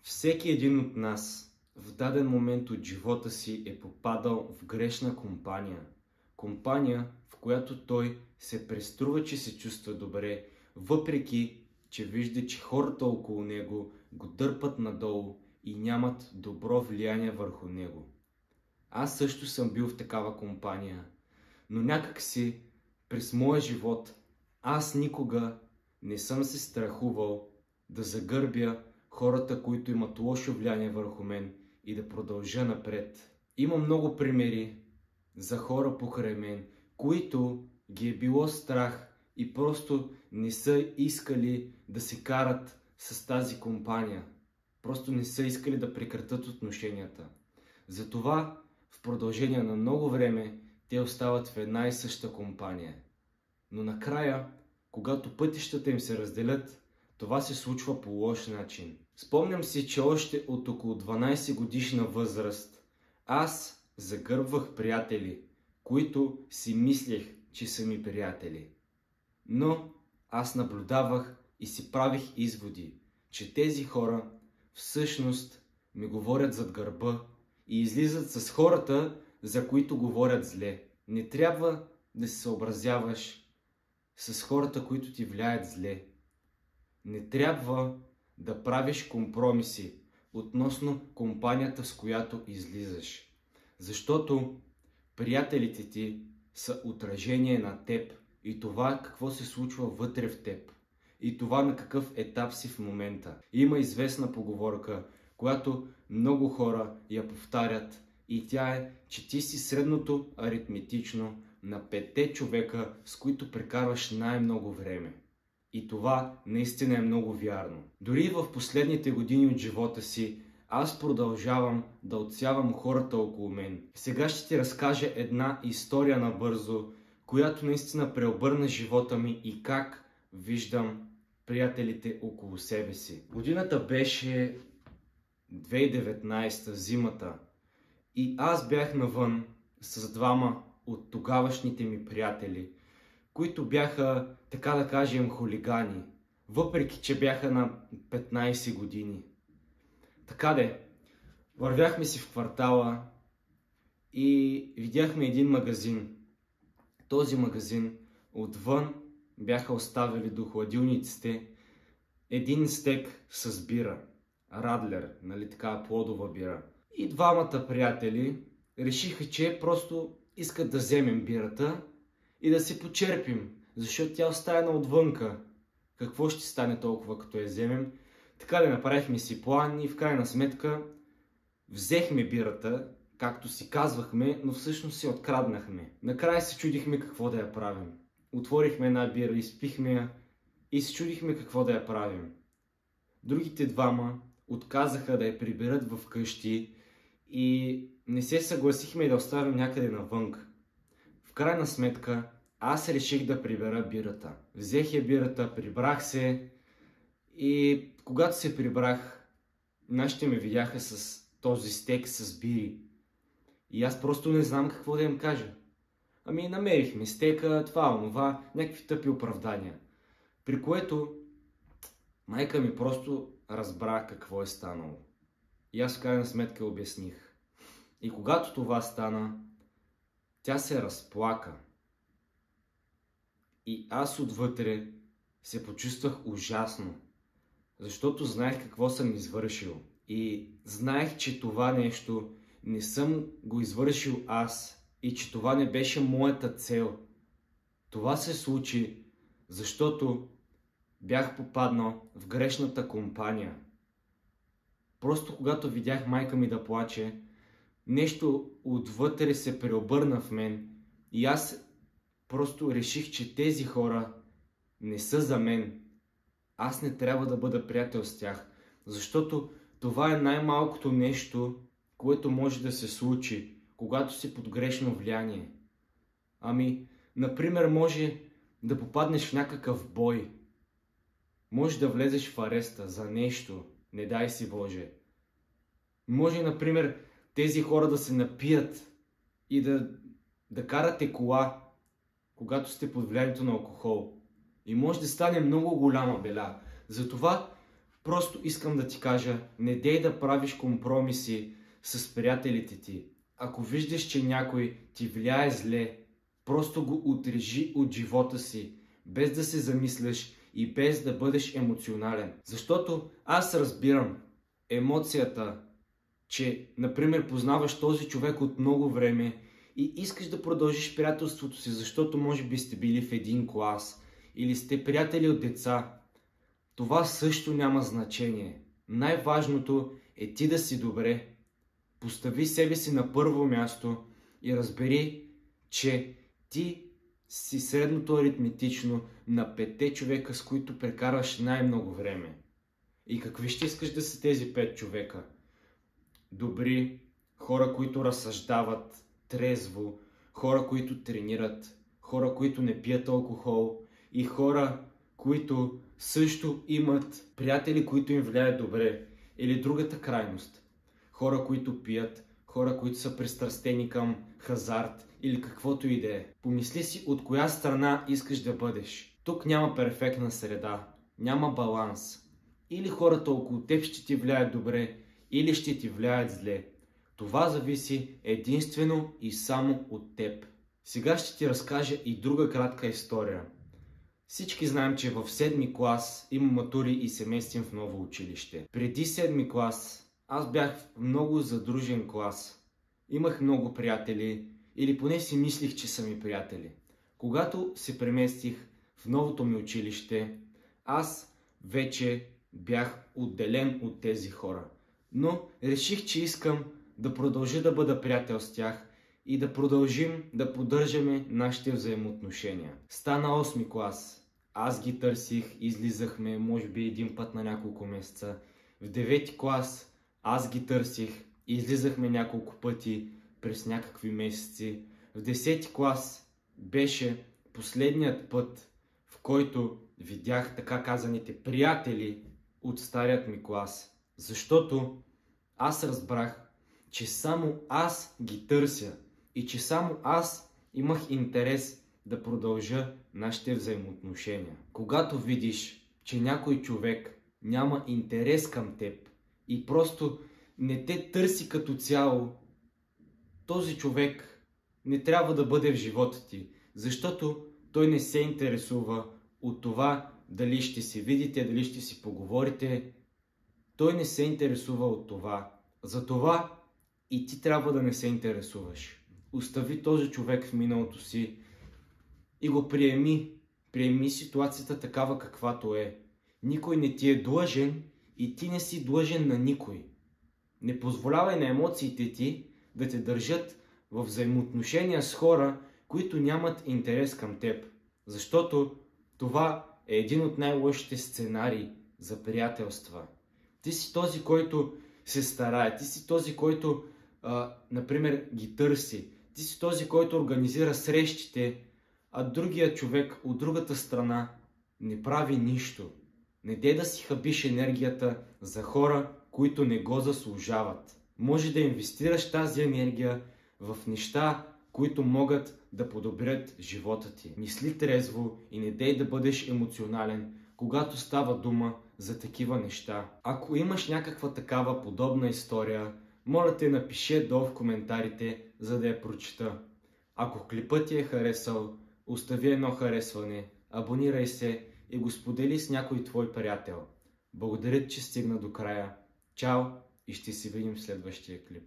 Всеки един от нас в даден момент от живота си е попадал в грешна компания. Компания, в която той се преструва, че се чувства добре, въпреки че вижда, че хората около него го дърпат надолу и нямат добро влияние върху него. Аз също съм бил в такава компания, но някак си през моя живот аз никога не съм се страхувал да загърбя хората, които имат лошо влияние върху мен и да продължа напред. Има много примери за хора покрай мен, които ги е било страх и просто не са искали да се карат с тази компания. Просто не са искали да прекратят отношенията. Затова в продължение на много време те остават в една и съща компания. Но накрая, когато пътищата им се разделят, това се случва по лош начин. Спомням си, че още от около 12 годишна възраст аз загърбвах приятели, които си мислех, че са ми приятели. Но аз наблюдавах и си правих изводи, че тези хора всъщност ми говорят зад гърба и излизат с хората, за които говорят зле. Не трябва да се съобразяваш с хората, които ти влияят зле. Не трябва да правиш компромиси относно компанията, с която излизаш. Защото приятелите ти са отражение на теб и това какво се случва вътре в теб. И това на какъв етап си в момента. Има известна поговорка, която много хора я повтарят и тя е, че ти си средното аритметично на 5 човека, с които прекарваш най-много време. И това наистина е много вярно. Дори в последните години от живота си, аз продължавам да отсявам хората около мен. Сега ще ти разкажа една история набързо, която наистина преобърна живота ми и как виждам приятелите около себе си. Годината беше 2019, зимата. И аз бях навън с двама от тогавашните ми приятели, които бяха, така да кажем, хулигани, въпреки че бяха на 15 години. Така де, вървяхме си в квартала и видяхме един магазин. Този магазин отвън бяха оставили до хладилниците един стек с бира, Радлер, нали така, плодова бира. И двамата приятели решиха, че просто искат да вземем бирата и да се почерпим, защото тя оставена отвънка. Какво ще стане толкова, като я вземем? Така да направихме си план и в крайна сметка взехме бирата, както си казвахме, но всъщност се откраднахме. Накрая се чудихме какво да я правим. Отворихме една бира, изпихме я и се чудихме какво да я правим. Другите двама отказаха да я приберат в къщи и не се съгласихме да оставим някъде навън. В крайна сметка аз реших да прибера бирата. Взех я бирата, прибрах се и когато се прибрах, нашите ме видяха с този стек с бири. И аз просто не знам какво да им кажа. Ами намерихме стека, това, онова, някакви тъпи оправдания. При което майка ми просто разбра какво е станало. И аз в крайна сметка обясних. И когато това стана, тя се разплака. И аз отвътре се почувствах ужасно, защото знаех какво съм извършил. И знаех, че това нещо не съм го извършил аз и че това не беше моята цел. Това се случи, защото бях попаднал в грешната компания. Просто когато видях майка ми да плаче, нещо отвътре се преобърна в мен и аз просто реших, че тези хора не са за мен. Аз не трябва да бъда приятел с тях, защото това е най-малкото нещо, което може да се случи, когато си под грешно влияние. Ами, например, може да попаднеш в някакъв бой. Може да влезеш в ареста за нещо, не дай си Боже. Може, например, тези хора да се напият и да карате кола, когато сте под влиянието на алкохол. И може да стане много голяма беля. Затова Просто искам да ти кажа, не дей да правиш компромиси с приятелите ти. Ако виждаш, че някой ти влияе зле, просто го отрежи от живота си, без да се замисляш и без да бъдеш емоционален. Защото аз разбирам емоцията, че, например, познаваш този човек от много време и искаш да продължиш приятелството си, защото може би сте били в един клас или сте приятели от деца. Това също няма значение. Най-важното е ти да си добре. Постави себе си на първо място и разбери, че ти си средното аритметично на 5 човека, с които прекарваш най-много време. И какви ще искаш да са тези 5 човека? Добри, хора, които разсъждават трезво, хора, които тренират, хора, които не пият алкохол и хора, които също имат приятели, които им влияят добре. Или другата крайност. Хора, които пият, хора, които са пристрастени към хазарт или каквото и да е. Помисли си от коя страна искаш да бъдеш. Тук няма перфектна среда, няма баланс. Или хората около теб ще ти влияят добре, или ще ти влияят зле. Това зависи единствено и само от теб. Сега ще ти разкажа и друга кратка история. Всички знаем, че в 7-ми клас има матури и се местим в ново училище. Преди 7-ми клас аз бях в много задружен клас. Имах много приятели, или поне си мислих, че са ми приятели. Когато се преместих в новото ми училище, аз вече бях отделен от тези хора. Но реших, че искам да продължа да бъда приятел с тях и да продължим да поддържаме нашите взаимоотношения. Стана 8-ми клас. Аз ги търсих, излизахме може би един път на няколко месеца. В 9-ти клас аз ги търсих, излизахме няколко пъти през някакви месеци. В 10-ти клас беше последният път, в който видях така казаните приятели от старият ми клас. Защото аз разбрах, че само аз ги търся и че само аз имах интерес да продължа нашите взаимоотношения. Когато видиш, че някой човек няма интерес към теб и просто не те търси като цяло, този човек не трябва да бъде в живота ти, защото той не се интересува от това дали ще се видите, дали ще си поговорите. Той не се интересува от това. Затова и ти трябва да не се интересуваш. Остави този човек в миналото си и го приеми. Приеми ситуацията такава каквато е. Никой не ти е длъжен и ти не си длъжен на никой. Не позволявай на емоциите ти да те държат в взаимоотношения с хора, които нямат интерес към теб. Защото това е един от най-лошите сценарии за приятелства. Ти си този, който се старае. Ти си този, който, например, ги търси. Ти си този, който организира срещите, а другият човек от другата страна не прави нищо. Не дей да си хабиш енергията за хора, които не го заслужават. Може да инвестираш тази енергия в неща, които могат да подобрят живота ти. Мисли трезво и не дей да бъдеш емоционален, когато става дума за такива неща. Ако имаш някаква такава подобна история, моля те напиши долу в коментарите, за да я прочита. Ако клипът ти е харесал, остави едно харесване, абонирай се и го сподели с някой твой приятел. Благодаря, че стигна до края. Чао и ще се видим в следващия клип.